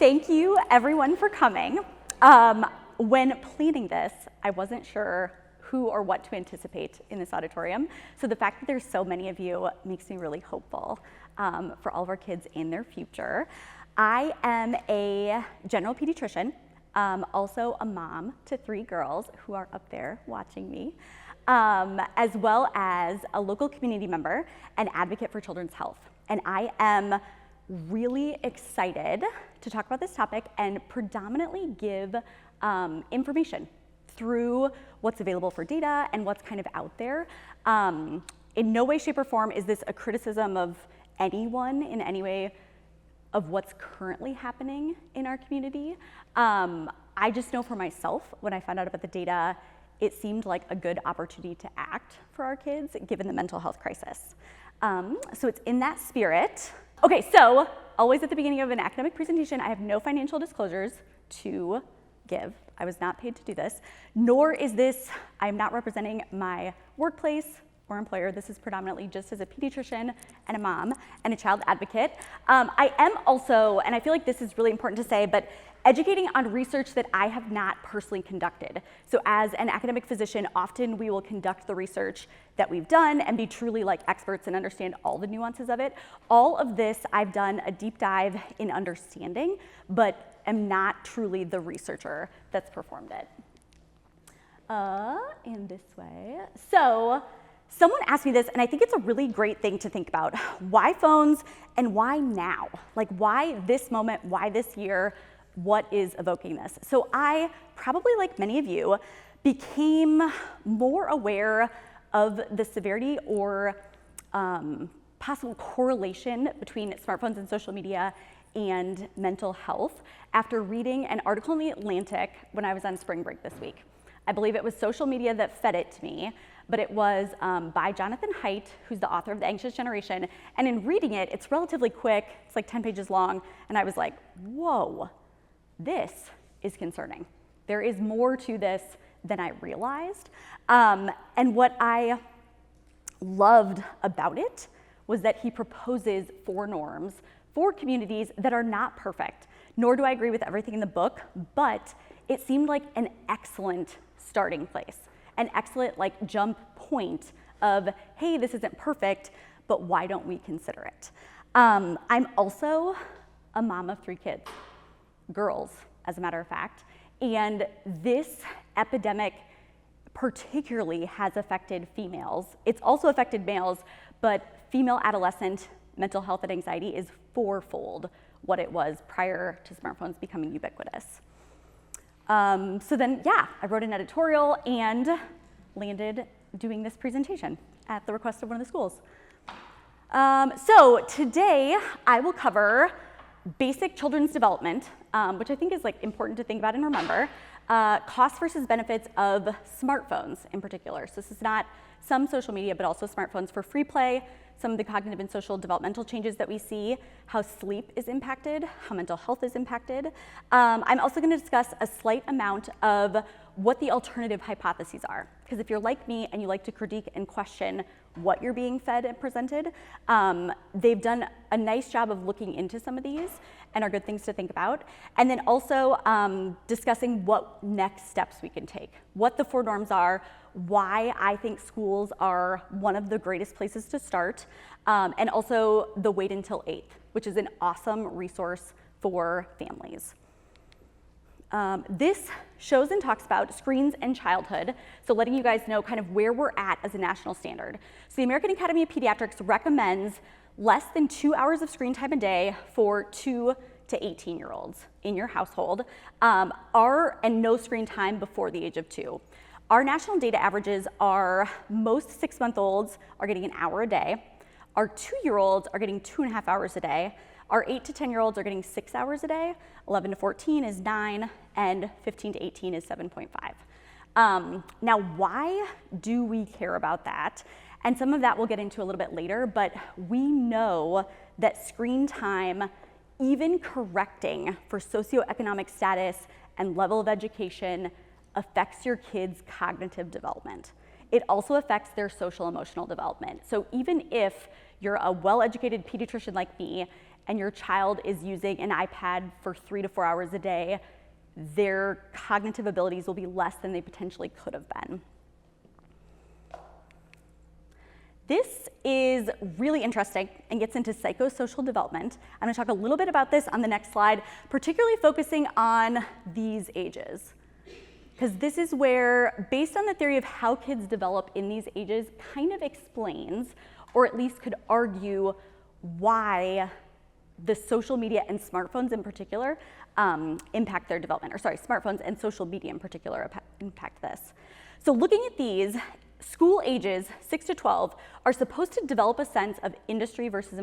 thank you everyone for coming. When planning this, I wasn't sure who or what to anticipate in this auditorium. So the fact that there's so many of you makes me really hopeful for all of our kids and their future. I am a general pediatrician, also a mom to 3 girls who are up there watching me, as well as a local community member and advocate for children's health. And I am really excited to talk about this topic and predominantly give information through what's available for data and what's kind of out there. In no way, shape, or form is this a criticism of anyone in any way of what's currently happening in our community. I just know for myself, when I found out about the data, it seemed like a good opportunity to act for our kids, given the mental health crisis. So it's in that spirit. Okay, so always at the beginning of an academic presentation, I have no financial disclosures to give. I was not paid to do this, nor is this, I'm not representing my workplace or employer. This is predominantly just as a pediatrician and a mom and a child advocate. I am also, and I feel like this is really important to say, but educating on research that I have not personally conducted. So as an academic physician, often we will conduct the research that we've done and be truly like experts and understand all the nuances of it. All of this, I've done a deep dive in understanding, but am not truly the researcher that's performed it. In this way. So, someone asked me this, and I think it's a really great thing to think about. Why phones and why now? Like, why this moment, why this year? What is evoking this? So I, probably like many of you, became more aware of the severity or possible correlation between smartphones and social media and mental health after reading an article in The Atlantic when I was on spring break this week. I believe it was social media that fed it to me, but it was by Jonathan Haidt, who's the author of The Anxious Generation. And in reading it, it's relatively quick, it's like 10 pages long, and I was like, whoa. This is concerning. There is more to this than I realized. And what I loved about it was that he proposes 4 norms for communities that are not perfect, nor do I agree with everything in the book, but it seemed like an excellent starting place, an excellent like jump point of, hey, this isn't perfect, but why don't we consider it? I'm also a mom of 3 kids. Girls, as a matter of fact. And this epidemic particularly has affected females. It's also affected males, but female adolescent mental health and anxiety is 4-fold what it was prior to smartphones becoming ubiquitous. So then, yeah, I wrote an editorial and landed doing this presentation at the request of one of the schools. So today I will cover basic children's development, which I think is like important to think about and remember, costs versus benefits of smartphones in particular. So this is not some social media, but also smartphones for free play, some of the cognitive and social developmental changes that we see, how sleep is impacted, how mental health is impacted. I'm also going to discuss a slight amount of what the alternative hypotheses are. Because if you're like me and you like to critique and question what you're being fed and presented, they've done a nice job of looking into some of these and are good things to think about. And then also discussing what next steps we can take, what the 4 norms are, why I think schools are one of the greatest places to start, and also the Wait Until 8th, which is an awesome resource for families. This shows and talks about screens and childhood, so letting you guys know kind of where we're at as a national standard. So the American Academy of Pediatrics recommends less than 2 hours of screen time a day for 2 to 18-year-olds in your household, and no screen time before the age of 2. Our national data averages are most 6-month-olds are getting an hour a day. Our 2-year-olds are getting 2.5 hours a day. Our 8 to 10-year-olds are getting 6 hours a day. 11 to 14 is 9, and 15 to 18 is 7.5. Now, why do we care about that? And some of that we'll get into a little bit later, but we know that screen time, even correcting for socioeconomic status and level of education, affects your kids' cognitive development. It also affects their social emotional development. So even if you're a well-educated pediatrician like me and your child is using an iPad for 3 to 4 hours a day, their cognitive abilities will be less than they potentially could have been. This is really interesting and gets into psychosocial development. I'm going to talk a little bit about this on the next slide, particularly focusing on these ages. Because this is where, based on the theory of how kids develop in these ages, kind of explains, or at least could argue, why the social media and smartphones in particular impact their development. Or sorry, smartphones and social media in particular impact this. So looking at these, school ages 6 to 12 are supposed to develop a sense of industry versus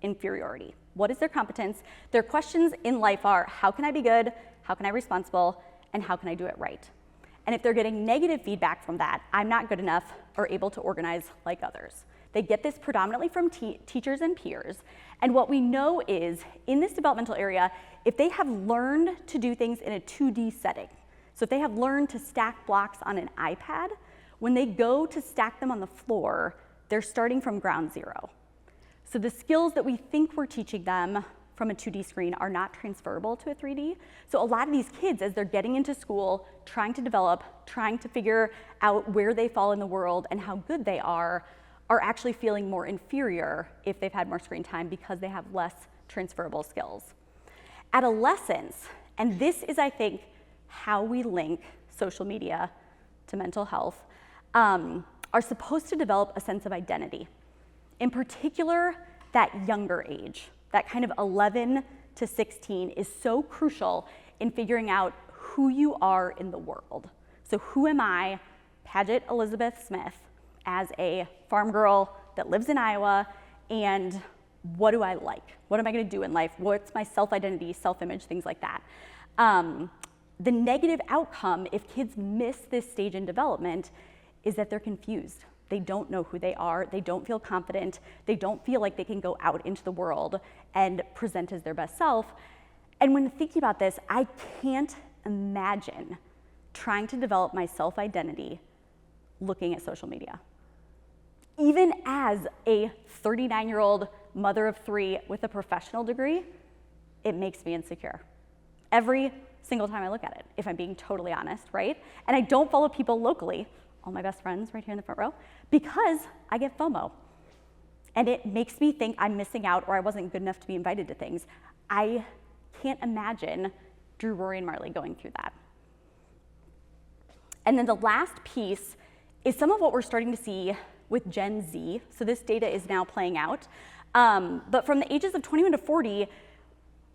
inferiority. What is their competence? Their questions in life are, how can I be good? How can I be responsible? And how can I do it right? And if they're getting negative feedback from that, I'm not good enough or able to organize like others. They get this predominantly from teachers and peers. And what we know is, in this developmental area, if they have learned to do things in a 2D setting, so if they have learned to stack blocks on an iPad, when they go to stack them on the floor, they're starting from ground zero. So the skills that we think we're teaching them from a 2D screen are not transferable to a 3D. So a lot of these kids, as they're getting into school, trying to develop, trying to figure out where they fall in the world and how good they are actually feeling more inferior if they've had more screen time because they have less transferable skills. Adolescents, and this is, I think, how we link social media to mental health, are supposed to develop a sense of identity. In particular, that younger age, that kind of 11 to 16 is so crucial in figuring out who you are in the world. So who am I, Padget Elizabeth Smith, as a farm girl that lives in Iowa, and what do I like? What am I gonna do in life? What's my self-identity, self-image, things like that. The negative outcome, if kids miss this stage in development, is that they're confused. They don't know who they are, they don't feel confident, they don't feel like they can go out into the world and present as their best self. And when thinking about this, I can't imagine trying to develop my self-identity looking at social media. Even as a 39-year-old mother of 3 with a professional degree, it makes me insecure. Every single time I look at it, if I'm being totally honest, right? And I don't follow people locally, all my best friends right here in the front row, because I get FOMO. And it makes me think I'm missing out or I wasn't good enough to be invited to things. I can't imagine Drew, Rory, and Marley going through that. And then the last piece is some of what we're starting to see with Gen Z. So this data is now playing out. But from the ages of 21 to 40,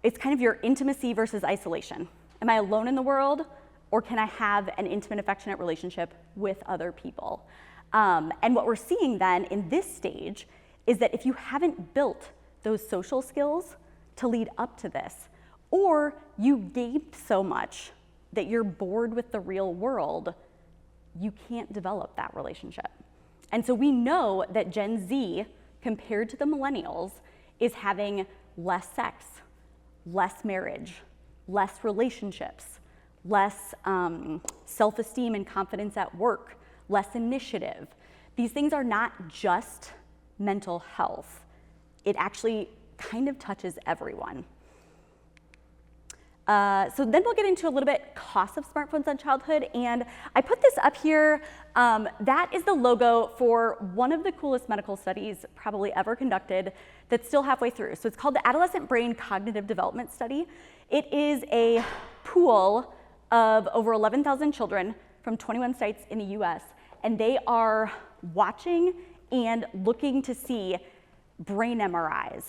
it's kind of your intimacy versus isolation. Am I alone in the world? Or can I have an intimate, affectionate relationship with other people? And what we're seeing then in this stage is that if you haven't built those social skills to lead up to this, or you gained so much that you're bored with the real world, you can't develop that relationship. And so we know that Gen Z, compared to the millennials, is having less sex, less marriage, less relationships, less self-esteem and confidence at work, less initiative. These things are not just mental health. It actually kind of touches everyone. So then we'll get into a little bit cost of smartphones on childhood, and I put this up here. That is the logo for one of the coolest medical studies probably ever conducted that's still halfway through. So it's called the Adolescent Brain Cognitive Development Study. It is a pool of over 11,000 children from 21 sites in the US, and they are watching and looking to see brain MRIs,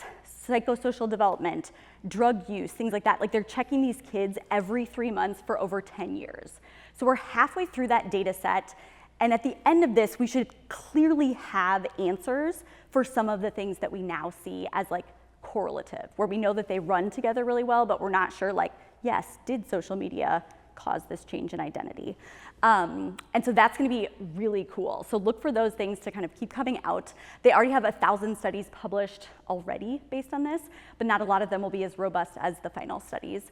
psychosocial development, drug use, things like that. Like they're checking these kids every 3 months for over 10 years. So we're halfway through that data set, and at the end of this, we should clearly have answers for some of the things that we now see as like correlative, where we know that they run together really well, but we're not sure like, yes, did social media cause this change in identity? And so that's gonna be really cool. So look for those things to kind of keep coming out. They already have 1,000 studies published already based on this, but not a lot of them will be as robust as the final studies.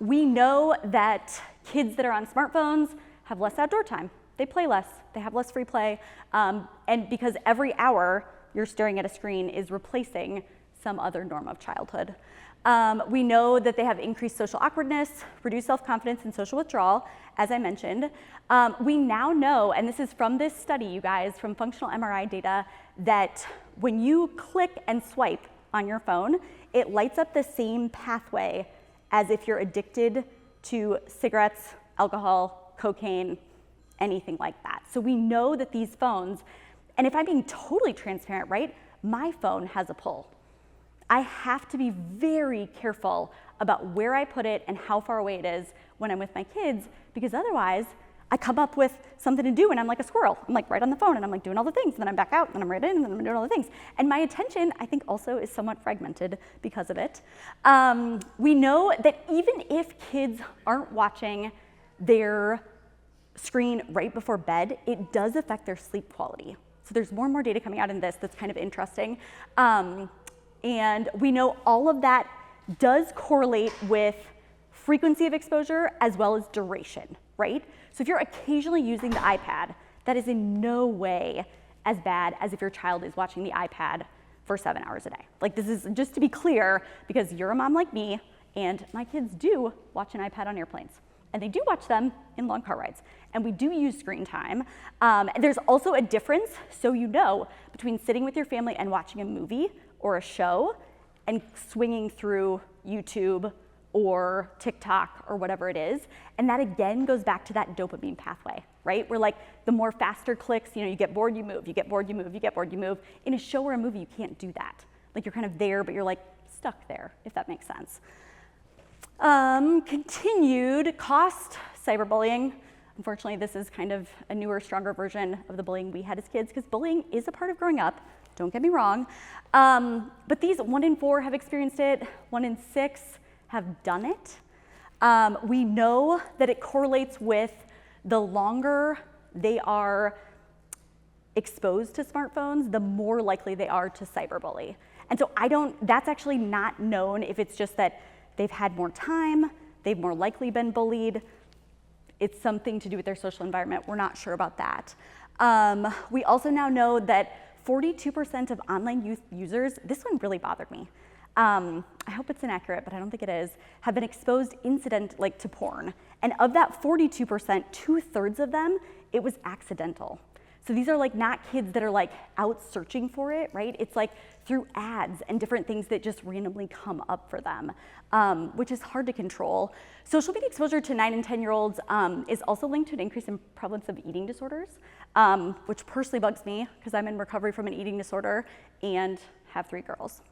We know that kids that are on smartphones have less outdoor time. They play less, they have less free play, and because every hour you're staring at a screen is replacing some other norm of childhood. We know that they have increased social awkwardness, reduced self-confidence, and social withdrawal, as I mentioned. We now know, and this is from this study, you guys, from functional MRI data, that when you click and swipe on your phone, it lights up the same pathway as if you're addicted to cigarettes, alcohol, cocaine, anything like that. So we know that these phones, and if I'm being totally transparent, right, my phone has a pull. I have to be very careful about where I put it and how far away it is when I'm with my kids, because otherwise I come up with something to do and I'm like a squirrel. I'm like right on the phone and I'm like doing all the things, and then I'm back out and then I'm right in and then I'm doing all the things. And my attention, I think, also is somewhat fragmented because of it. We know that even if kids aren't watching their screen right before bed, it does affect their sleep quality. So there's more and more data coming out in this that's kind of interesting. And we know all of that does correlate with frequency of exposure as well as duration, right? So if you're occasionally using the iPad, that is in no way as bad as if your child is watching the iPad for 7 hours a day. Like, this is just to be clear, because you're a mom like me, and my kids do watch an iPad on airplanes. And they do watch them in long car rides. And we do use screen time. There's also a difference, so you know, between sitting with your family and watching a movie or a show and swinging through YouTube or TikTok or whatever it is. And that again goes back to that dopamine pathway, right? Where like the more faster clicks, you know, you get bored, you move, you get bored, you move, you get bored, you move. In a show or a movie, you can't do that. Like, you're kind of there, but you're like stuck there, if that makes sense. Continued cost, cyberbullying. Unfortunately, this is kind of a newer, stronger version of the bullying we had as kids, because bullying is a part of growing up, don't get me wrong. But these 1 in 4 have experienced it, 1 in 6 have done it. We know that it correlates with the longer they are exposed to smartphones, the more likely they are to cyberbully. And so that's actually not known if it's just that they've had more time, they've more likely been bullied. It's something to do with their social environment. We're not sure about that. We also now know that 42% of online youth users, this one really bothered me. I hope it's inaccurate, but I don't think it is, have been exposed to porn. And of that 42%, 2/3 of them, it was accidental. So these are like not kids that are like out searching for it, right? It's like through ads and different things that just randomly come up for them, which is hard to control. Social media exposure to 9 and 10-year-olds is also linked to an increase in prevalence of eating disorders, which personally bugs me because I'm in recovery from an eating disorder and have 3 girls.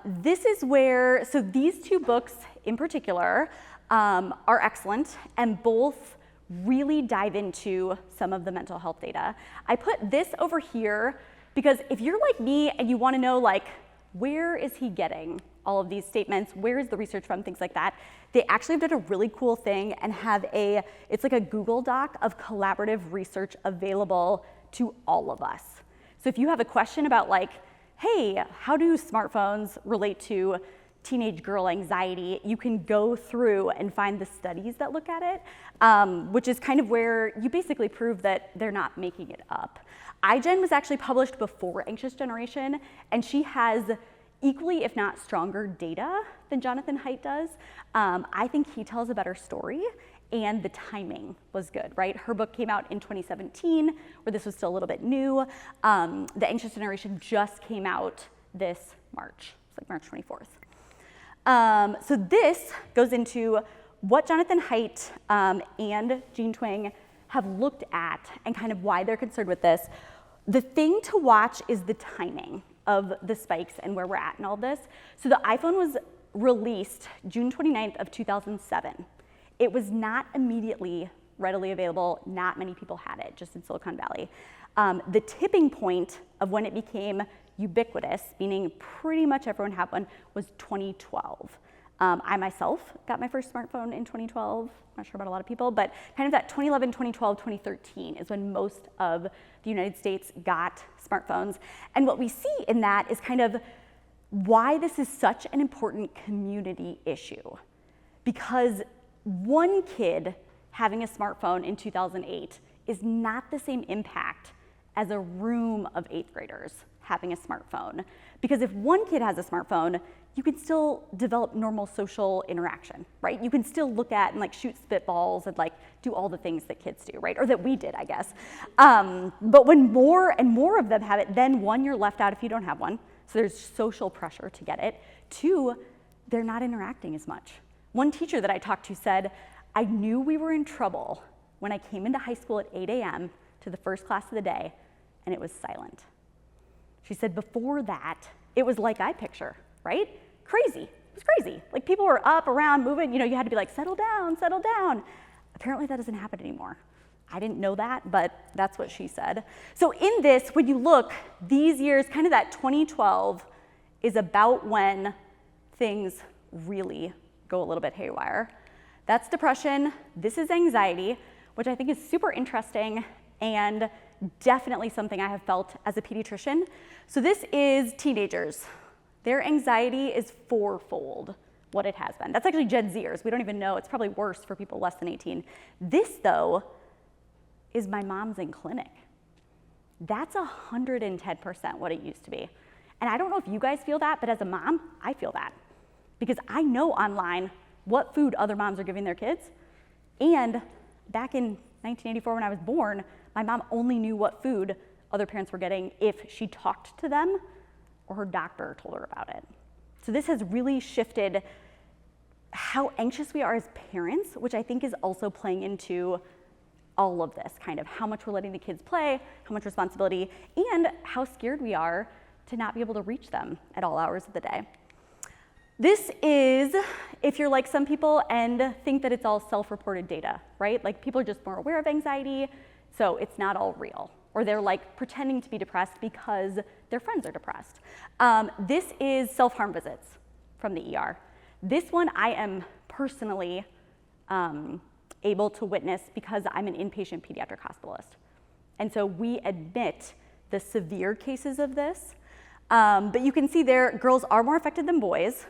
This is where, so these 2 books in particular are excellent, and both really dive into some of the mental health data. I put this over here because if you're like me and you want to know, like, where is he getting all of these statements, where is the research from, things like that, they actually have done a really cool thing and have it's like a Google Doc of collaborative research available to all of us. So if you have a question about, like, hey, how do smartphones relate to teenage girl anxiety, you can go through and find the studies that look at it, which is kind of where you basically prove that they're not making it up. iGen was actually published before Anxious Generation, and she has equally, if not stronger, data than Jonathan Haidt does. I think he tells a better story, and the timing was good, right? Her book came out in 2017, where this was still a little bit new. The Anxious Generation just came out this March. It's like March 24th. So this goes into what Jonathan Haidt and Jean Twenge have looked at and kind of why they're concerned with this. The thing to watch is the timing of the spikes and where we're at in all this. So the iPhone was released June 29th of 2007. It was not immediately readily available. Not many people had it, just in Silicon Valley. The tipping point of when it became ubiquitous, meaning pretty much everyone had one, was 2012. I myself got my first smartphone in 2012. I'm not sure about a lot of people, but kind of that 2011, 2012, 2013 is when most of the United States got smartphones. And what we see in that is kind of why this is such an important community issue. Because one kid having a smartphone in 2008 is not the same impact as a room of 8th graders having a smartphone. Because if one kid has a smartphone, you can still develop normal social interaction, right? You can still look at and like shoot spitballs and like do all the things that kids do, right? Or that we did, I guess. But when more and more of them have it, then one, you're left out if you don't have one. So there's social pressure to get it. Two, they're not interacting as much. One teacher that I talked to said, I knew we were in trouble when I came into high school at 8 a.m. to the first class of the day, and it was silent. She said before that, it was like I picture, right? Crazy, it was crazy. Like people were up, around, moving, you had to be like, settle down, settle down. Apparently that doesn't happen anymore. I didn't know that, but that's what she said. So in this, when you look, these years, kind of that 2012 is about when things really go a little bit haywire. That's depression, this is anxiety, which I think is super interesting and definitely something I have felt as a pediatrician. So this is teenagers. Their anxiety is fourfold what it has been. That's actually Gen Zers. We don't even know. It's probably worse for people less than 18. This, though, is my mom's in clinic. That's 110% what it used to be. And I don't know if you guys feel that, but as a mom, I feel that. Because I know online what food other moms are giving their kids. And back in 1984 when I was born, my mom only knew what food other parents were getting if she talked to them or her doctor told her about it. So this has really shifted how anxious we are as parents, which I think is also playing into all of this, kind of how much we're letting the kids play, how much responsibility, and how scared we are to not be able to reach them at all hours of the day. This is, if you're like some people and think that it's all self-reported data, right? Like people are just more aware of anxiety, so it's not all real. Or they're like pretending to be depressed because their friends are depressed. This is self-harm visits from the ER. This one I am personally able to witness because I'm an inpatient pediatric hospitalist. And so we admit the severe cases of this. But you can see there, girls are more affected than boys.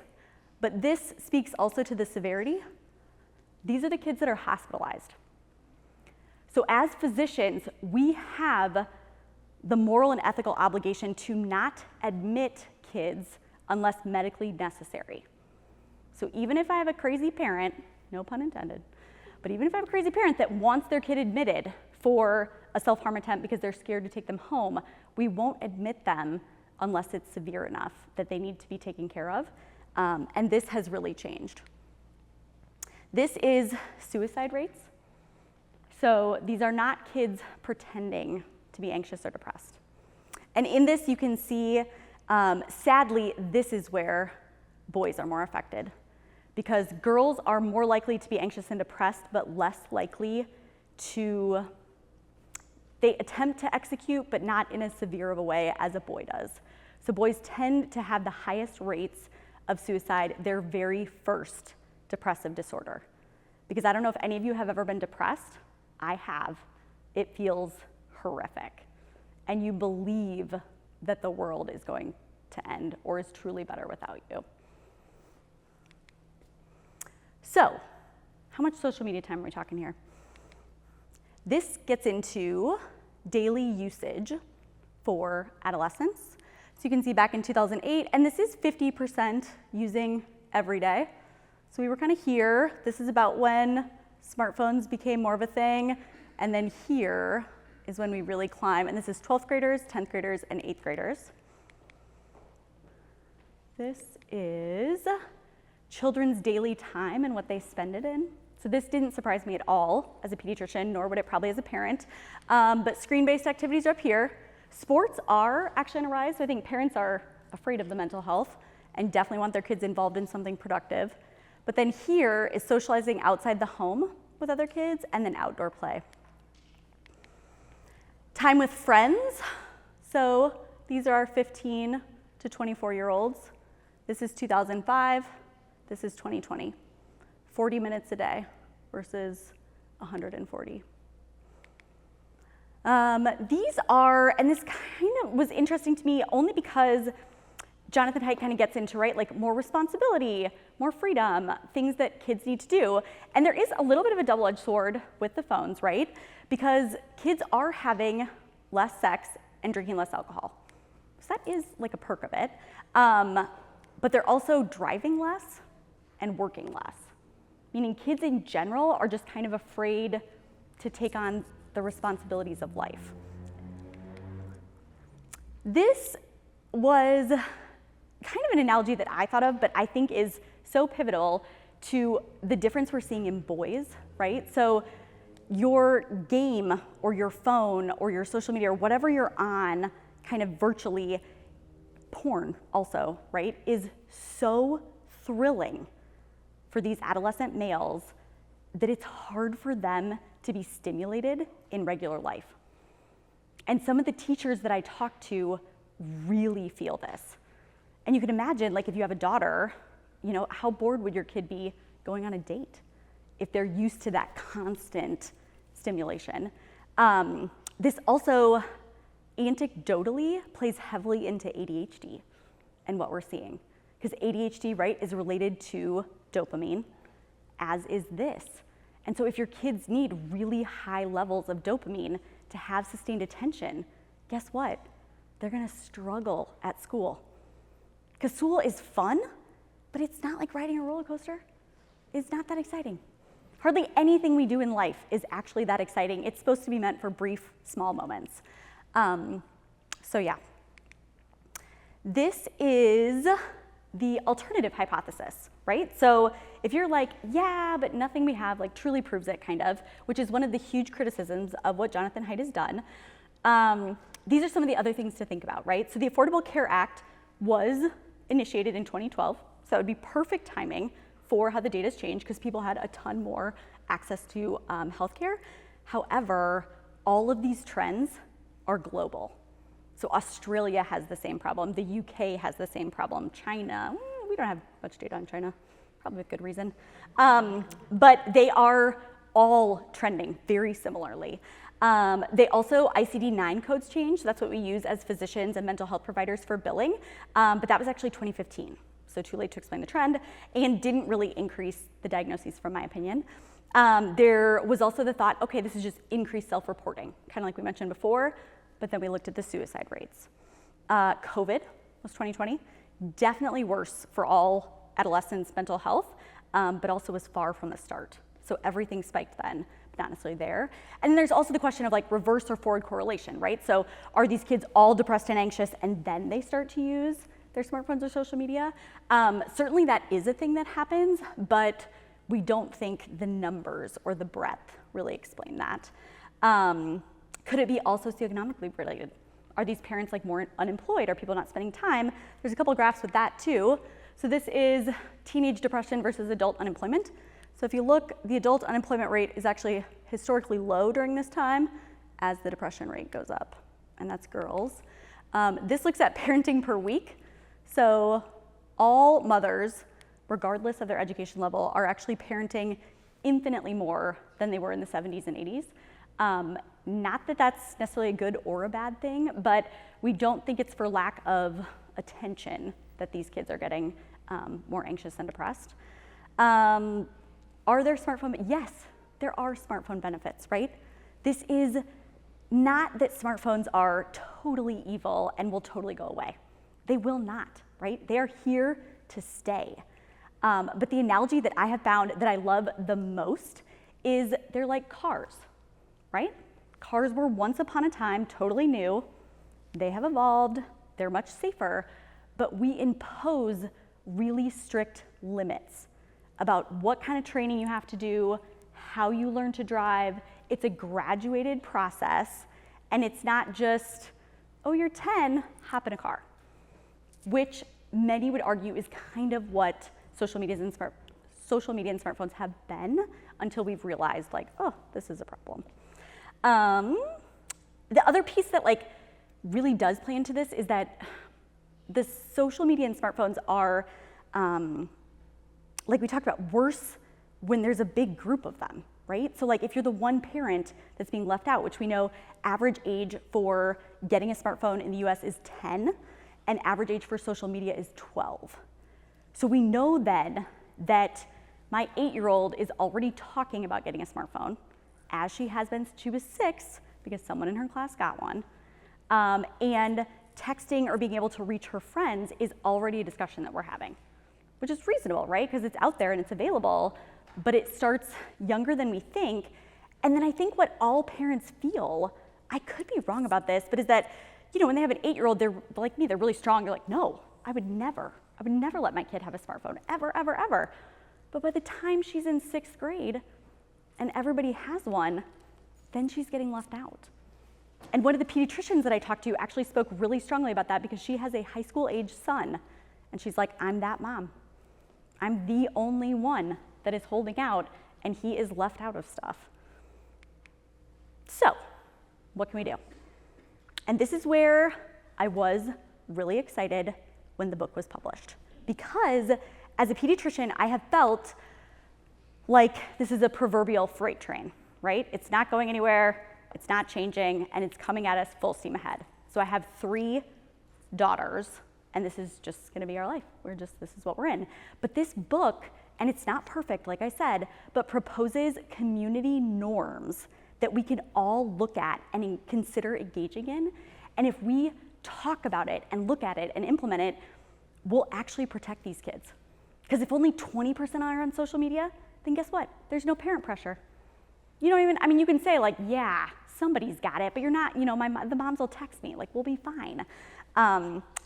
But this speaks also to the severity. These are the kids that are hospitalized. So as physicians, we have the moral and ethical obligation to not admit kids unless medically necessary. So even if I have a crazy parent, no pun intended, but even if I have a crazy parent that wants their kid admitted for a self-harm attempt because they're scared to take them home, we won't admit them unless it's severe enough that they need to be taken care of. And this has really changed. This is suicide rates. So these are not kids pretending to be anxious or depressed. And in this, you can see, sadly, this is where boys are more affected because girls are more likely to be anxious and depressed, but less likely to, they attempt to execute, but not in as severe of a way as a boy does. So boys tend to have the highest rates of suicide their very first depressive disorder. Because I don't know if any of you have ever been depressed. I have. It feels horrific. And you believe that the world is going to end or is truly better without you. So, how much social media time are we talking here? This gets into daily usage for adolescents. So you can see back in 2008, and this is 50% using every day. So we were kind of here. This is about when smartphones became more of a thing. And then here is when we really climb. And this is 12th graders, 10th graders, and 8th graders. This is children's daily time and what they spend it in. So this didn't surprise me at all as a pediatrician, nor would it probably as a parent. But screen-based activities are up here. Sports are actually on a rise. So I think parents are afraid of the mental health and definitely want their kids involved in something productive. But then here is socializing outside the home with other kids and then outdoor play. Time with friends. So these are our 15 to 24-year-olds. This is 2005. This is 2020. 40 minutes a day versus 140. These are, and this kind of was interesting to me only because Jonathan Haidt kind of gets into, right, like more responsibility, more freedom, things that kids need to do. And there is a little bit of a double-edged sword with the phones, right? Because kids are having less sex and drinking less alcohol. So that is like a perk of it. But they're also driving less and working less, meaning kids in general are just kind of afraid to take on the responsibilities of life. This was kind of an analogy that I thought of, but I think is so pivotal to the difference we're seeing in boys, right? So your game or your phone or your social media or whatever you're on kind of virtually, porn also, right, is so thrilling for these adolescent males that it's hard for them to be stimulated in regular life. And some of the teachers that I talk to really feel this. And you can imagine, like, if you have a daughter, you know, how bored would your kid be going on a date if they're used to that constant stimulation? This also anecdotally plays heavily into ADHD and what we're seeing. Because ADHD, right, is related to dopamine, as is this. And so if your kids need really high levels of dopamine to have sustained attention, guess what? They're gonna struggle at school. Because school is fun, but it's not like riding a roller coaster. It's not that exciting. Hardly anything we do in life is actually that exciting. It's supposed to be meant for brief, small moments. So yeah. This is the alternative hypothesis, right? So if you're like, yeah, but nothing we have like truly proves it, kind of, which is one of the huge criticisms of what Jonathan Haidt has done, these are some of the other things to think about, right? So the Affordable Care Act was initiated in 2012, so that would be perfect timing for how the data's changed because people had a ton more access to healthcare. However, all of these trends are global. So Australia has the same problem, the UK has the same problem, China, we don't have much data on China, probably with good reason. But they are all trending very similarly. They also, ICD-9 codes changed, that's what we use as physicians and mental health providers for billing, but that was actually 2015, so too late to explain the trend, and didn't really increase the diagnoses from my opinion. There was also the thought, okay, this is just increased self-reporting, kind of like we mentioned before, but then we looked at the suicide rates. COVID was 2020, definitely worse for all adolescents' mental health, but also was far from the start. So everything spiked then, but not necessarily there. And then there's also the question of like reverse or forward correlation, right? So are these kids all depressed and anxious and then they start to use their smartphones or social media? Certainly that is a thing that happens, but we don't think the numbers or the breadth really explain that. Could it be all socioeconomically related? Are these parents like more unemployed? Are people not spending time? There's a couple of graphs with that too. So this is teenage depression versus adult unemployment. So if you look, the adult unemployment rate is actually historically low during this time as the depression rate goes up, and that's girls. This looks at parenting per week. So all mothers, regardless of their education level, are actually parenting infinitely more than they were in the 70s and 80s. Not that that's necessarily a good or a bad thing, but we don't think it's for lack of attention that these kids are getting more anxious and depressed. Are there smartphone? Yes, there are smartphone benefits, right? This is not that smartphones are totally evil and will totally go away. They will not, right? They are here to stay. But the analogy that I have found that I love the most is they're like cars, right? Cars were once upon a time totally new. They have evolved, they're much safer, but we impose really strict limits about what kind of training you have to do, how you learn to drive. It's a graduated process, and it's not just, oh, you're 10, hop in a car, which many would argue is kind of what social media and smartphones have been until we've realized, like, oh, this is a problem. The other piece that like really does play into this is that the social media and smartphones are, like we talked about, worse when there's a big group of them, right? So like if you're the one parent that's being left out, which we know average age for getting a smartphone in the US is 10, and average age for social media is 12. So we know then that my 8-year-old is already talking about getting a smartphone, as she has been since she was 6, because someone in her class got one. And texting or being able to reach her friends is already a discussion that we're having, which is reasonable, right? Because it's out there and it's available, but it starts younger than we think. And then I think what all parents feel, I could be wrong about this, but is that, when they have an 8-year-old, they're like me, they're really strong. They're like, no, I would never let my kid have a smartphone, ever, ever, ever. But by the time she's in 6th grade and everybody has one, then she's getting left out. And one of the pediatricians that I talked to actually spoke really strongly about that because she has a high school age son. And she's like, I'm that mom. I'm the only one that is holding out, and he is left out of stuff. So, what can we do? And this is where I was really excited when the book was published. Because as a pediatrician, I have felt like this is a proverbial freight train, right? It's not going anywhere, it's not changing, and it's coming at us full steam ahead. So I have 3 daughters, and this is just gonna be our life. This is what we're in. But this book, and it's not perfect, like I said, but proposes community norms that we can all look at and consider engaging in. And if we talk about it and look at it and implement it, we'll actually protect these kids. Because if only 20% are on social media, then guess what? There's no parent pressure. You can say like, yeah, somebody's got it, but you're not, the moms will text me, like, we'll be fine,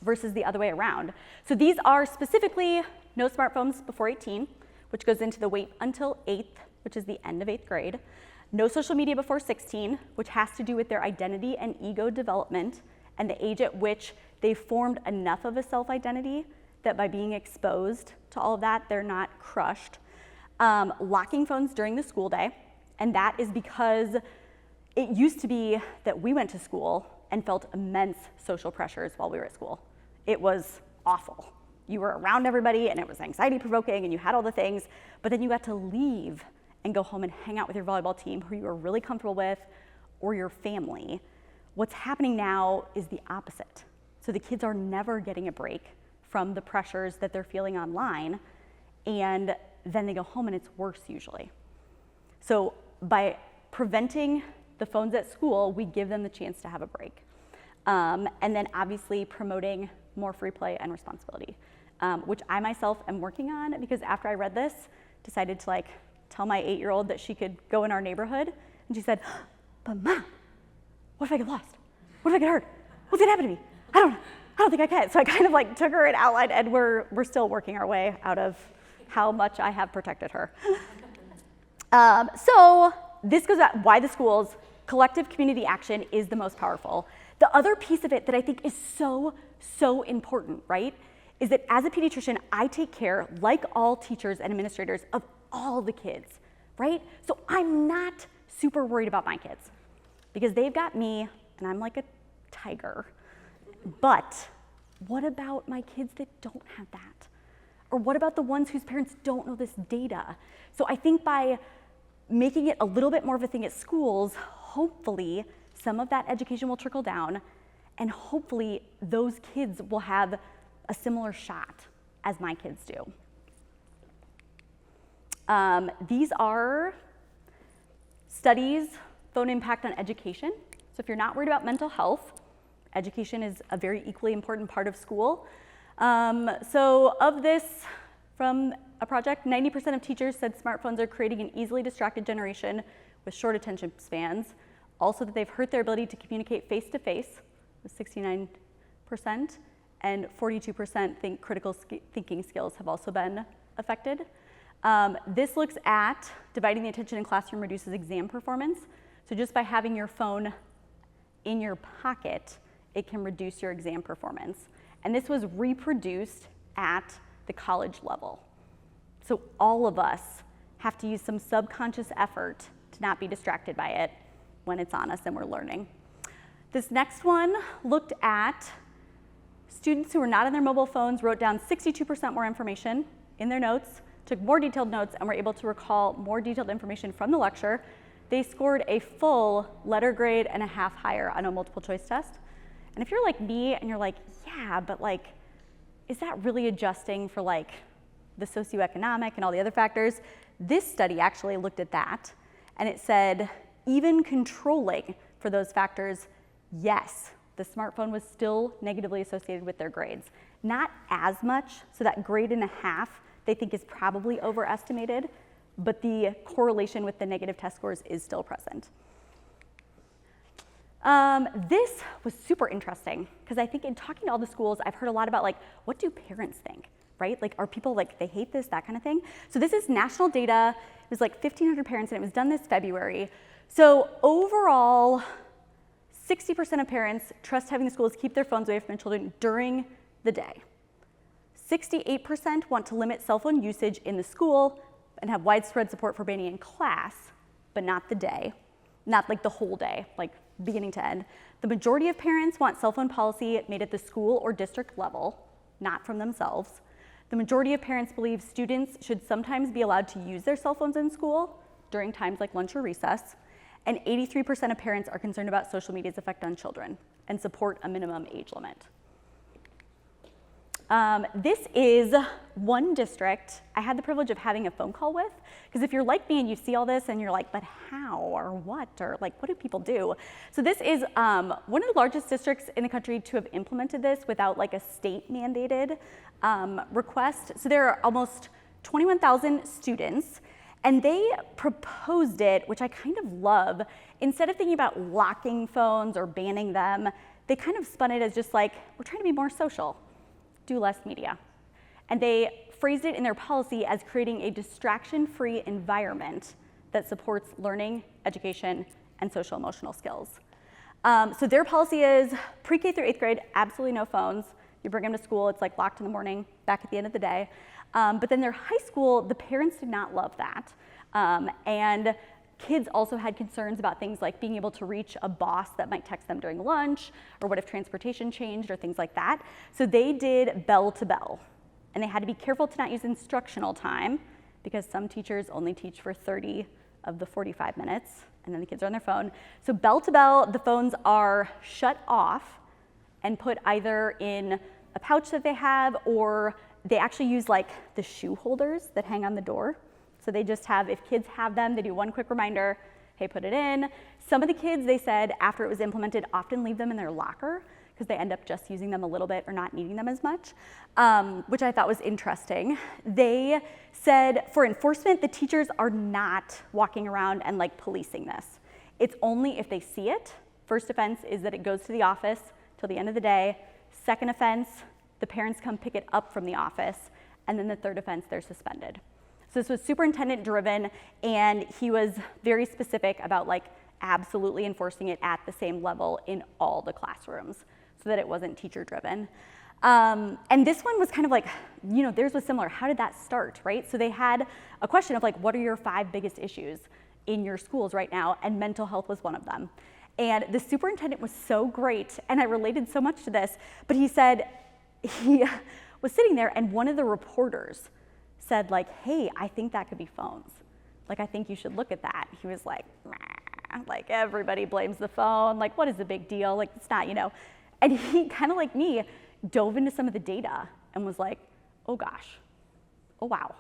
versus the other way around. So these are specifically no smartphones before 18, which goes into the wait until 8th, which is the end of 8th grade. No social media before 16, which has to do with their identity and ego development and the age at which they've formed enough of a self-identity that by being exposed to all of that, they're not crushed. Locking phones during the school day, and that is because it used to be that we went to school and felt immense social pressures while we were at school. It was awful. You were around everybody and it was anxiety provoking and you had all the things, but then you got to leave and go home and hang out with your volleyball team who you were really comfortable with or your family. What's happening now is the opposite. So the kids are never getting a break from the pressures that they're feeling online, and then they go home and it's worse usually. So by preventing the phones at school, we give them the chance to have a break. And then obviously promoting more free play and responsibility, which I myself am working on because after I read this, decided to tell my 8-year-old that she could go in our neighborhood. And she said, but Mom, what if I get lost? What if I get hurt? What's gonna happen to me? I don't think I can. So I kind of took her and outlined, and we're still working our way out of how much I have protected her. So this goes at why the schools, collective community action is the most powerful. The other piece of it that I think is so, so important, right, is that as a pediatrician, I take care, like all teachers and administrators, of all the kids, right? So I'm not super worried about my kids because they've got me and I'm like a tiger. But what about my kids that don't have that? Or what about the ones whose parents don't know this data? So I think by making it a little bit more of a thing at schools, hopefully some of that education will trickle down and hopefully those kids will have a similar shot as my kids do. These are studies, phone impact on education. So if you're not worried about mental health, education is a very equally important part of school. So of this, from a project, 90% of teachers said smartphones are creating an easily distracted generation with short attention spans. Also that they've hurt their ability to communicate face-to-face, with 69%, and 42% think critical thinking skills have also been affected. This looks at dividing the attention in classroom reduces exam performance. So just by having your phone in your pocket, it can reduce your exam performance. And this was reproduced at the college level. So all of us have to use some subconscious effort to not be distracted by it when it's on us and we're learning. This next one looked at students who were not on their mobile phones, wrote down 62% more information in their notes, took more detailed notes, and were able to recall more detailed information from the lecture. They scored a full letter grade and a half higher on a multiple choice test. And if you're like me and you're like, yeah, but is that really adjusting for the socioeconomic and all the other factors? This study actually looked at that, and it said even controlling for those factors, yes, the smartphone was still negatively associated with their grades. Not as much, so that grade and a half they think is probably overestimated, but the correlation with the negative test scores is still present. This was super interesting because I think in talking to all the schools, I've heard a lot about like, what do parents think, right? Like, are people like, they hate this, that kind of thing? So this is national data. It was like 1,500 parents and it was done this February. So overall, 60% of parents trust having the schools keep their phones away from their children during the day. 68% want to limit cell phone usage in the school and have widespread support for banning in class, but not the day, not like the whole day, like beginning to end. The majority of parents want cell phone policy made at the school or district level, not from themselves. The majority of parents believe students should sometimes be allowed to use their cell phones in school during times like lunch or recess. And 83% of parents are concerned about social media's effect on children and support a minimum age limit. This is one district I had the privilege of having a phone call with, because if you're like me and you see all this and you're like, but how or what, or like, what do people do? So this is one of the largest districts in the country to have implemented this without like a state mandated request. So there are almost 21,000 students, and they proposed it, which I kind of love. Instead of thinking about locking phones or banning them, they kind of spun it as just like, we're trying to be more social. Do less media. And they phrased it in their policy as creating a distraction-free environment that supports learning, education, and social emotional skills. So their policy is pre-K through 8th grade, absolutely no phones. You bring them to school, it's like locked in the morning, back at the end of the day. But then their high school, the parents did not love that. And kids also had concerns about things like being able to reach a boss that might text them during lunch, or what if transportation changed, or things like that. So they did bell to bell. And they had to be careful to not use instructional time, because some teachers only teach for 30 of the 45 minutes, and then the kids are on their phone. So bell to bell, the phones are shut off and put either in a pouch that they have, or they actually use like the shoe holders that hang on the door. So they just have, if kids have them, they do one quick reminder, hey, put it in. Some of the kids, they said, after it was implemented, often leave them in their locker because they end up just using them a little bit or not needing them as much, which I thought was interesting. They said for enforcement, the teachers are not walking around and like policing this. It's only if they see it. First offense is that it goes to the office till the end of the day. Second offense, the parents come pick it up from the office. And then the third offense, they're suspended. So this was superintendent driven, and he was very specific about like absolutely enforcing it at the same level in all the classrooms so that it wasn't teacher driven. And this one was kind of like, you know, theirs was similar. How did that start, right? So they had a question of like, what are your 5 biggest issues in your schools right now? And mental health was one of them. And the superintendent was so great, and I related so much to this, but he said, he was sitting there and one of the reporters said like, hey, I think that could be phones. Like, I think you should look at that. He was like, like everybody blames the phone. Like, what is the big deal? Like, it's not, you know. And he kind of like me dove into some of the data and was like, oh gosh, oh wow,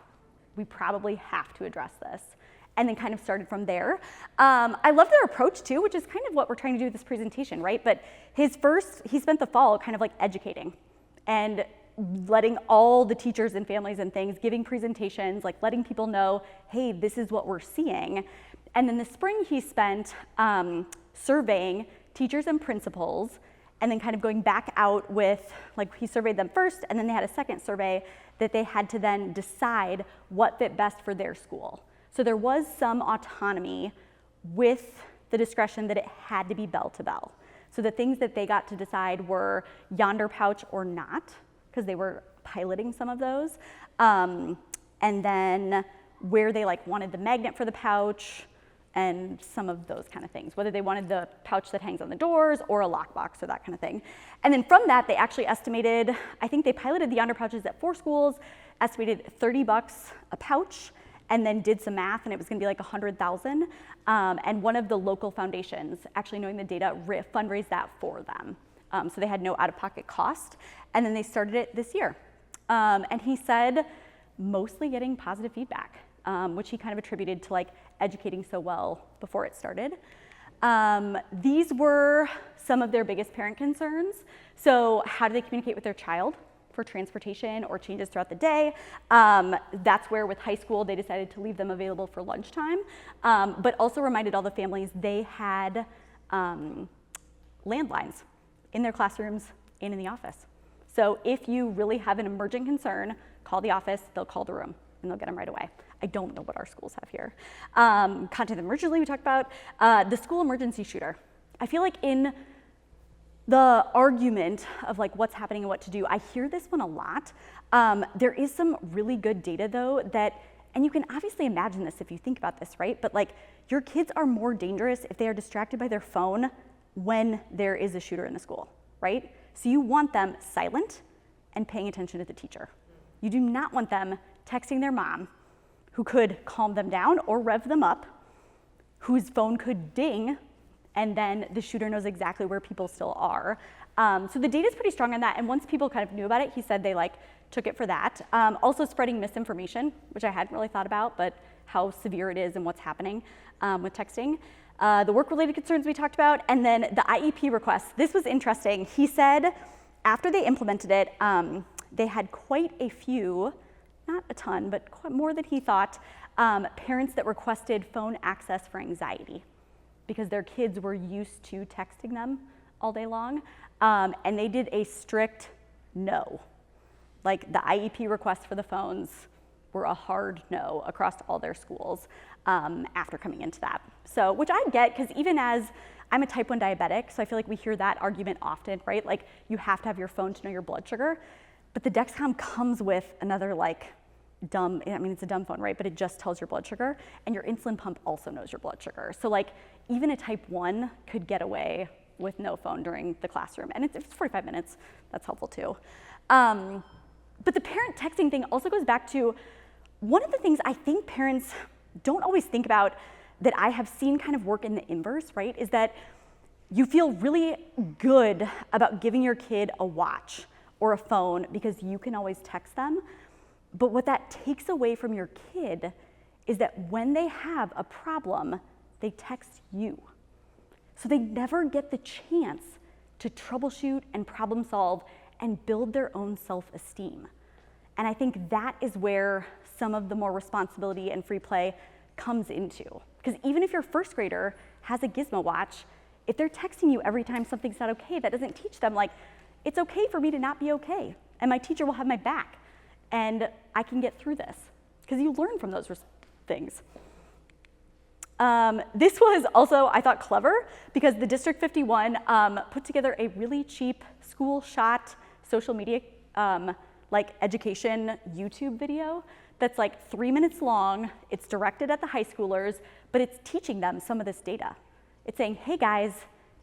we probably have to address this. And then kind of started from there. I love their approach too, which is kind of what we're trying to do with this presentation, right? But he spent the fall kind of like educating and letting all the teachers and families and things, giving presentations, like letting people know, hey, this is what we're seeing. And then the spring he spent surveying teachers and principals, and then kind of going back out with, like he surveyed them first, and then they had a second survey that they had to then decide what fit best for their school. So there was some autonomy with the discretion that it had to be bell to bell. So the things that they got to decide were yonder pouch or not, because they were piloting some of those. And then where they like wanted the magnet for the pouch and some of those kind of things, whether they wanted the pouch that hangs on the doors or a lockbox or that kind of thing. And then from that, they actually estimated, I think they piloted the yonder pouches at 4 schools, estimated $30 a pouch, and then did some math, and it was gonna be like 100,000. And one of the local foundations, actually knowing the data, fundraised that for them. So they had no out-of-pocket cost. And then they started it this year. And he said, mostly getting positive feedback, which he kind of attributed to like educating so well before it started. These were some of their biggest parent concerns. So how do they communicate with their child for transportation or changes throughout the day? That's where with high school, they decided to leave them available for lunchtime, but also reminded all the families they had landlines in their classrooms and in the office. So if you really have an emergent concern, call the office, they'll call the room, and they'll get them right away. I don't know what our schools have here. Contact them emergently, we talked about. The school emergency shooter. I feel like in the argument of like what's happening and what to do, I hear this one a lot. There is some really good data though that, and you can obviously imagine this if you think about this, right? But like your kids are more dangerous if they are distracted by their phone when there is a shooter in the school, right? So you want them silent and paying attention to the teacher. You do not want them texting their mom, who could calm them down or rev them up, whose phone could ding, and then the shooter knows exactly where people still are. So the data's pretty strong on that, and once people kind of knew about it, he said they like took it for that. Also spreading misinformation, which I hadn't really thought about, but how severe it is and what's happening with texting. The work-related concerns we talked about, and then the IEP requests. This was interesting. He said after they implemented it, they had quite a few, not a ton, but quite more than he thought, parents that requested phone access for anxiety because their kids were used to texting them all day long, and they did a strict no. Like the IEP requests for the phones were a hard no across all their schools after coming into that. So, which I get, because even as I'm a type 1 diabetic, so I feel like we hear that argument often, right? Like you have to have your phone to know your blood sugar, but the Dexcom comes with another like dumb, I mean it's a dumb phone, right? But it just tells your blood sugar, and your insulin pump also knows your blood sugar. So like even a type 1 could get away with no phone during the classroom, and it's 45 minutes, that's helpful too. But the parent texting thing also goes back to one of the things I think parents don't always think about that I have seen kind of work in the inverse, right? Is that you feel really good about giving your kid a watch or a phone because you can always text them. But what that takes away from your kid is that when they have a problem, they text you. So they never get the chance to troubleshoot and problem solve and build their own self-esteem. And I think that is where some of the more responsibility and free play comes into. Because even if your first grader has a gizmo watch, if they're texting you every time something's not okay, that doesn't teach them like, it's okay for me to not be okay, and my teacher will have my back, and I can get through this. Because you learn from those things. This was also, I thought, clever, because the District 51 put together a really cheap school shot social media like education YouTube video that's like 3 minutes long. It's directed at the high schoolers, but it's teaching them some of this data. It's saying, hey guys,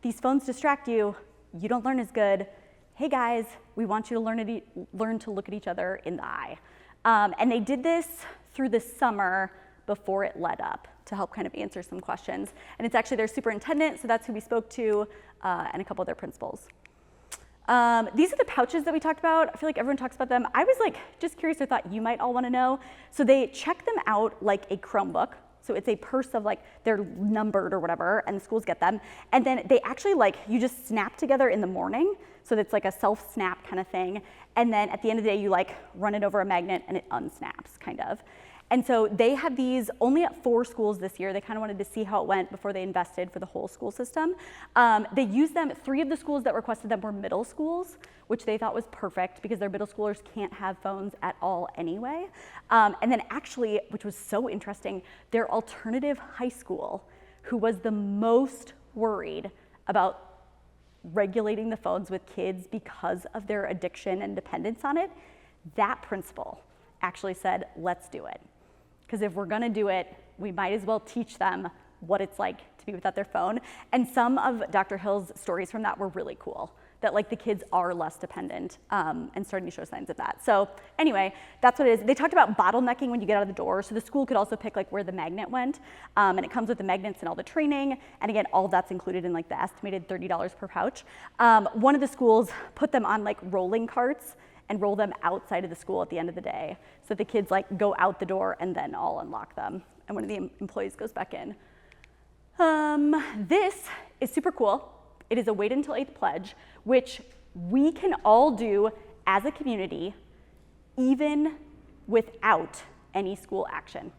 these phones distract you. You don't learn as good. Hey guys, we want you to learn to look at each other in the eye. And they did this through the summer before it led up to help kind of answer some questions. And it's actually their superintendent, so that's who we spoke to, and a couple of their principals. These are the pouches that we talked about. I feel like everyone talks about them. I was like just curious, I thought you might all want to know. So they check them out like a Chromebook. So it's a purse of like, they're numbered or whatever, and the schools get them. And then they actually like, you just snap together in the morning. So it's like a self-snap kind of thing. And then at the end of the day, you like run it over a magnet and it unsnaps kind of. And so they have these only at 4 schools this year. They kind of wanted to see how it went before they invested for the whole school system. They used them, 3 of the schools that requested them were middle schools, which they thought was perfect because their middle schoolers can't have phones at all anyway. And then actually, which was so interesting, their alternative high school, who was the most worried about regulating the phones with kids because of their addiction and dependence on it, that principal actually said, let's do it. Because if we're gonna do it, we might as well teach them what it's like to be without their phone. And some of Dr. Hill's stories from that were really cool, that like the kids are less dependent and starting to show signs of that. So anyway, that's what it is. They talked about bottlenecking when you get out of the door. So the school could also pick like where the magnet went, and it comes with the magnets and all the training. And again, all of that's included in like the estimated $30 per pouch. One of the schools put them on like rolling carts and roll them outside of the school at the end of the day. So the kids like go out the door and then all unlock them. And one of the employees goes back in. This is super cool. It is a wait until 8th pledge, which we can all do as a community, even without any school action.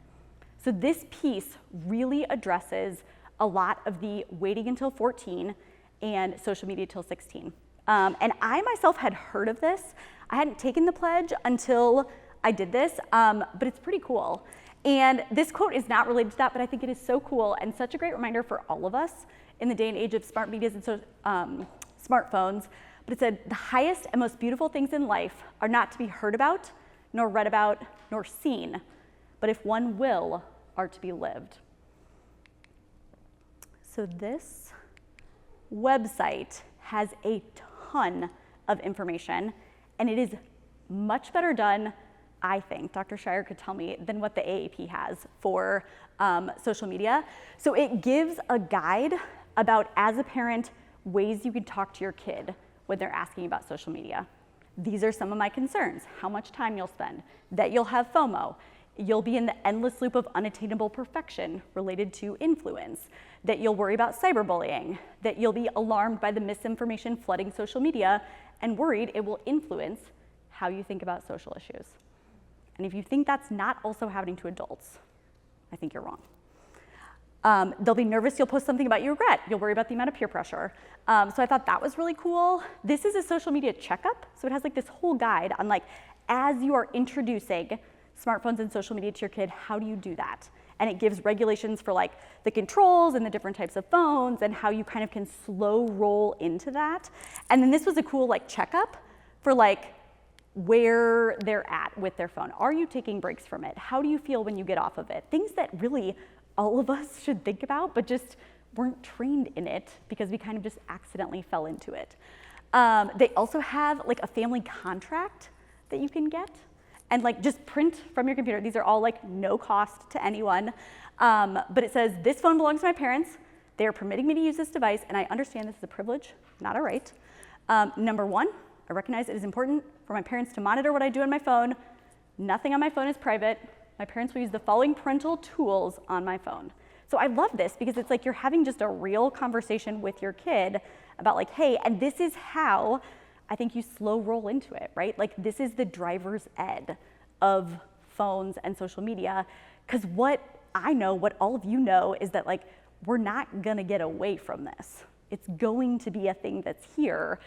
So this piece really addresses a lot of the waiting until 14 and social media till 16. And I myself had heard of this. I hadn't taken the pledge until I did this, but it's pretty cool. And this quote is not related to that, but I think it is so cool and such a great reminder for all of us in the day and age of smart medias and smartphones. But it said, the highest and most beautiful things in life are not to be heard about, nor read about, nor seen, but if one will, are to be lived. So this website has a ton of information, and it is much better done, I think, Dr. Schreier could tell me, than what the AAP has for social media. So it gives a guide about, as a parent, ways you can talk to your kid when they're asking about social media. These are some of my concerns: how much time you'll spend, that you'll have FOMO, you'll be in the endless loop of unattainable perfection related to influence, that you'll worry about cyberbullying, that you'll be alarmed by the misinformation flooding social media and worried it will influence how you think about social issues. And if you think that's not also happening to adults, I think you're wrong. They'll be nervous you'll post something about you regret. You'll worry about the amount of peer pressure. So I thought that was really cool. This is a social media checkup. So it has like this whole guide on, like, as you are introducing smartphones and social media to your kid, how do you do that? And it gives regulations for like the controls and the different types of phones and how you kind of can slow roll into that. And then this was a cool like checkup for like where they're at with their phone. Are you taking breaks from it? How do you feel when you get off of it? Things that really all of us should think about, but just weren't trained in it because we kind of just accidentally fell into it. They also have like a family contract that you can get and like just print from your computer. These are all like no cost to anyone. But it says, this phone belongs to my parents. They are permitting me to use this device, and I understand this is a privilege, not a right. Number one, I recognize it is important for my parents to monitor what I do on my phone. Nothing on my phone is private. My parents will use the following parental tools on my phone. So I love this because it's like you're having just a real conversation with your kid about like, hey, and this is how I think you slow roll into it, right? Like this is the driver's ed of phones and social media. Because what I know, what all of you know, is that like we're not gonna get away from this. It's going to be a thing that's here.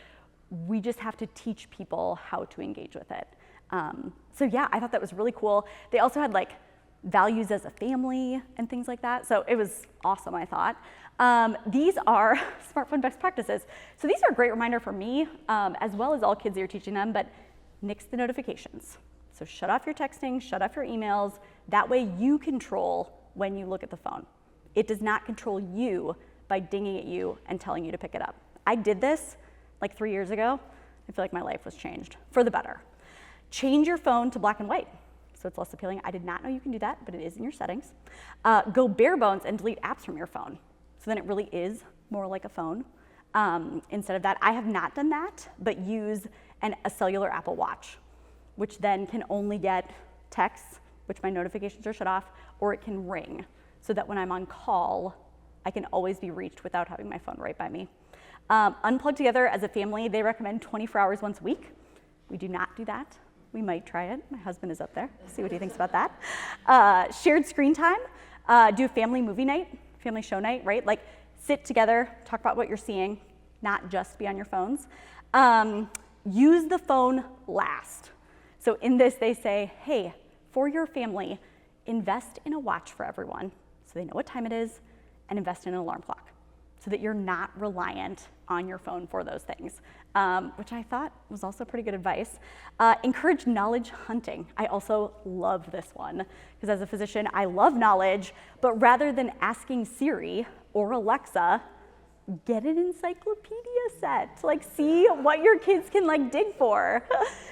We just have to teach people how to engage with it. So yeah, I thought that was really cool. They also had like values as a family and things like that. So it was awesome, I thought. These are smartphone best practices. So these are a great reminder for me, as well as all kids that you're teaching them, but nix the notifications. So shut off your texting, shut off your emails. That way you control when you look at the phone. It does not control you by dinging at you and telling you to pick it up. I did this like 3 years ago. I feel like my life was changed for the better. Change your phone to black and white, so it's less appealing. I did not know you can do that, but it is in your settings. Go bare bones and delete apps from your phone. So then it really is more like a phone. Instead of that, I have not done that, but use a cellular Apple Watch, which then can only get texts, which my notifications are shut off, or it can ring, so that when I'm on call, I can always be reached without having my phone right by me. Unplug together as a family. They recommend 24 hours once a week. We do not do that. We might try it. My husband is up there. See what he thinks about that. Shared screen time. Do a family movie night, family show night, right? Like sit together, talk about what you're seeing, not just be on your phones. Use the phone last. So in this, they say, hey, for your family, invest in a watch for everyone so they know what time it is, and invest in an alarm clock so that you're not reliant on your phone for those things, which I thought was also pretty good advice. Encourage knowledge hunting. I also love this one because as a physician, I love knowledge, but rather than asking Siri or Alexa, get an encyclopedia set to like see what your kids can like dig for.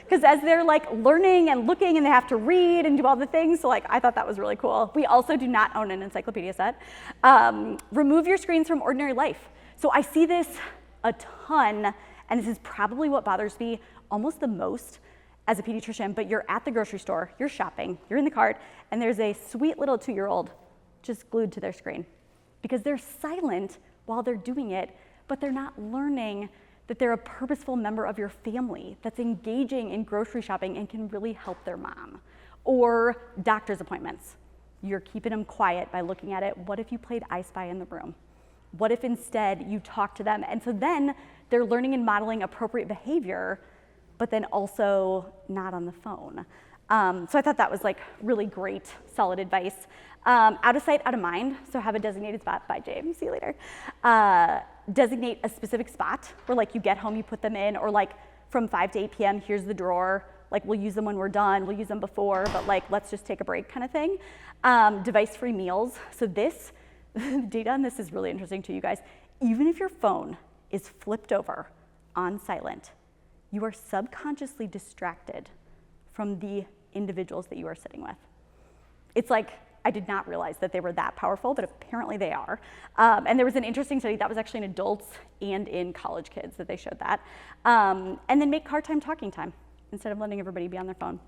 Because as they're like learning and looking and they have to read and do all the things, so like I thought that was really cool. We also do not own an encyclopedia set. Remove your screens from ordinary life. So I see this a ton, and this is probably what bothers me almost the most as a pediatrician, but you're at the grocery store, you're shopping, you're in the cart, and there's a sweet little 2-year-old just glued to their screen. because they're silent while they're doing it, but they're not learning that they're a purposeful member of your family that's engaging in grocery shopping and can really help their mom. Or doctor's appointments. You're keeping them quiet by looking at it. What if you played I Spy in the room? What if instead you talk to them? And so then they're learning and modeling appropriate behavior, but then also not on the phone. So I thought that was like really great, solid advice. Out of sight, out of mind. So have a designated spot. Bye, James. See you later. Designate a specific spot where like you get home, you put them in, or like from 5 to 8 p.m., here's the drawer. Like we'll use them when we're done, we'll use them before, but like let's just take a break kind of thing. Device-free meals. So this, the data on this is really interesting to you guys. Even if your phone is flipped over on silent, you are subconsciously distracted from the individuals that you are sitting with. It's like, I did not realize that they were that powerful, but apparently they are. And there was an interesting study that was actually in adults and in college kids that they showed that. And then make car time talking time instead of letting everybody be on their phone.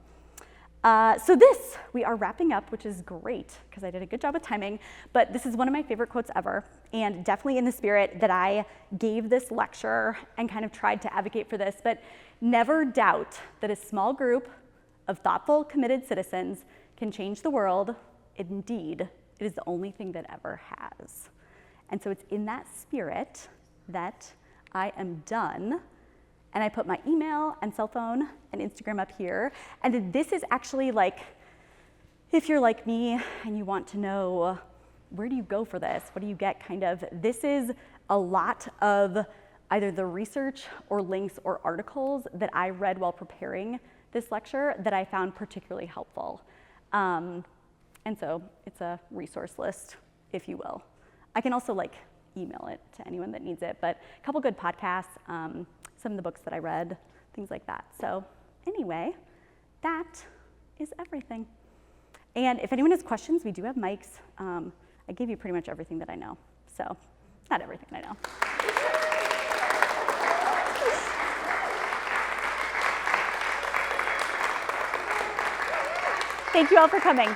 So this, we are wrapping up, which is great because I did a good job with timing, but this is one of my favorite quotes ever, and definitely in the spirit that I gave this lecture and kind of tried to advocate for this, but never doubt that a small group of thoughtful, committed citizens can change the world. Indeed, it is the only thing that ever has. And so it's in that spirit that I am done. And I put my email and cell phone and Instagram up here. And this is actually like, if you're like me and you want to know where do you go for this, what do you get kind of, this is a lot of either the research or links or articles that I read while preparing this lecture that I found particularly helpful. And so it's a resource list, if you will. I can also like email it to anyone that needs it, but a couple good podcasts, some of the books that I read, things like that. So anyway, that is everything. And if anyone has questions, we do have mics. I gave you pretty much everything that I know. So not everything I know. Thank you all for coming.